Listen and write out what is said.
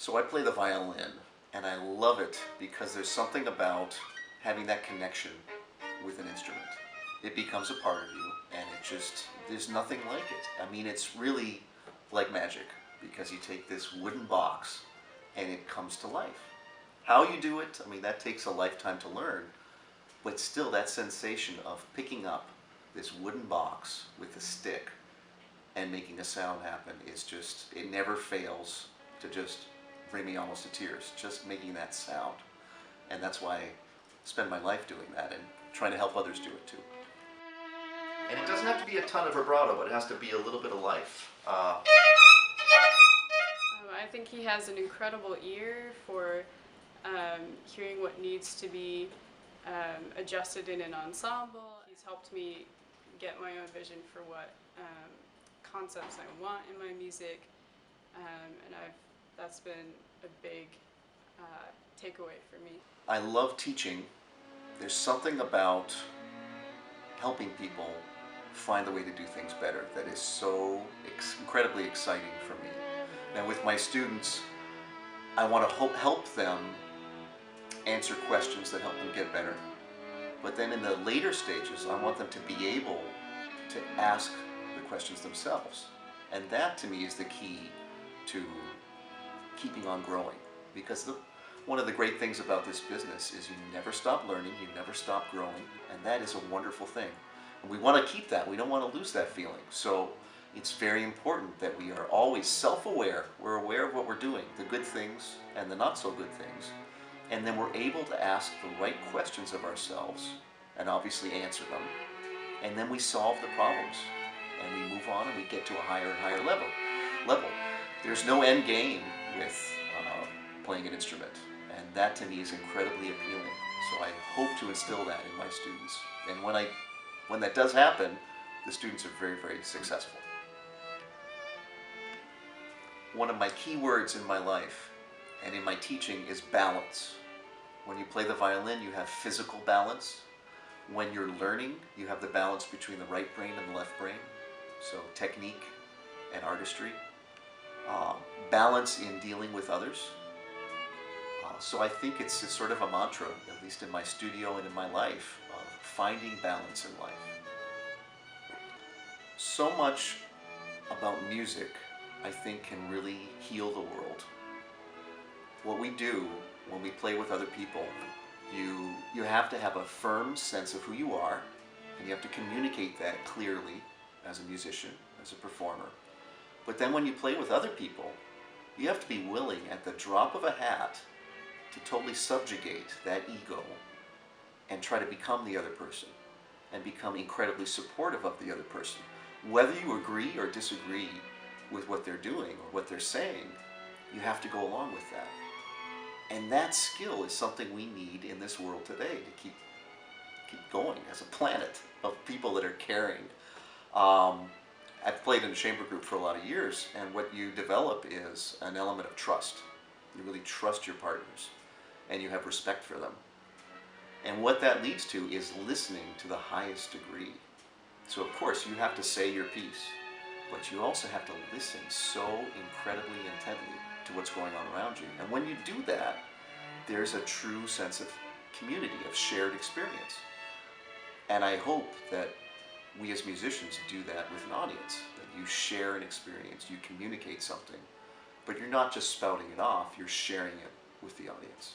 So I play the violin, and I love it because there's something about having that connection with an instrument. It becomes a part of you, and there's nothing like it. I mean, it's really like magic, because you take this wooden box and it comes to life. How you do it, I mean, that takes a lifetime to learn, but still that sensation of picking up this wooden box with a stick and making a sound happen is just, it never fails to just bring me almost to tears, just making that sound. And that's why I spend my life doing that and trying to help others do it too. And it doesn't have to be a ton of vibrato, but it has to be a little bit of life. I think he has an incredible ear for hearing what needs to be adjusted in an ensemble. He's helped me get my own vision for what concepts I want in my music, and that's been a big takeaway for me. I love teaching. There's something about helping people find the way to do things better that is so incredibly exciting for me. And with my students, I want to help them answer questions that help them get better. But then in the later stages, I want them to be able to ask the questions themselves. And that to me is the key to keeping on growing. Because one of the great things about this business is you never stop learning, you never stop growing, and that is a wonderful thing. And we want to keep that, we don't want to lose that feeling. So it's very important that we are always self-aware. We're aware of what we're doing, the good things and the not so good things. And then we're able to ask the right questions of ourselves and obviously answer them. And then we solve the problems and we move on and we get to a higher and higher level. There's no end game with playing an instrument. And that to me is incredibly appealing. So I hope to instill that in my students. And when that does happen, the students are very, very successful. One of my key words in my life and in my teaching is balance. When you play the violin, you have physical balance. When you're learning, you have the balance between the right brain and the left brain. So technique and artistry. Balance in dealing with others. So I think it's sort of a mantra, at least in my studio and in my life, of finding balance in life. So much about music, I think, can really heal the world. What we do when we play with other people, you have to have a firm sense of who you are, and you have to communicate that clearly as a musician, as a performer. But then when you play with other people, you have to be willing at the drop of a hat to totally subjugate that ego and try to become the other person and become incredibly supportive of the other person. Whether you agree or disagree with what they're doing or what they're saying, you have to go along with that. And that skill is something we need in this world today to keep going as a planet of people that are caring. I've played in a chamber group for a lot of years, and what you develop is an element of trust. You really trust your partners, and you have respect for them. And what that leads to is listening to the highest degree. So of course you have to say your piece, but you also have to listen so incredibly intently to what's going on around you. And when you do that, there's a true sense of community, of shared experience. And I hope that we as musicians do that with an audience, that you share an experience, you communicate something, but you're not just spouting it off, you're sharing it with the audience.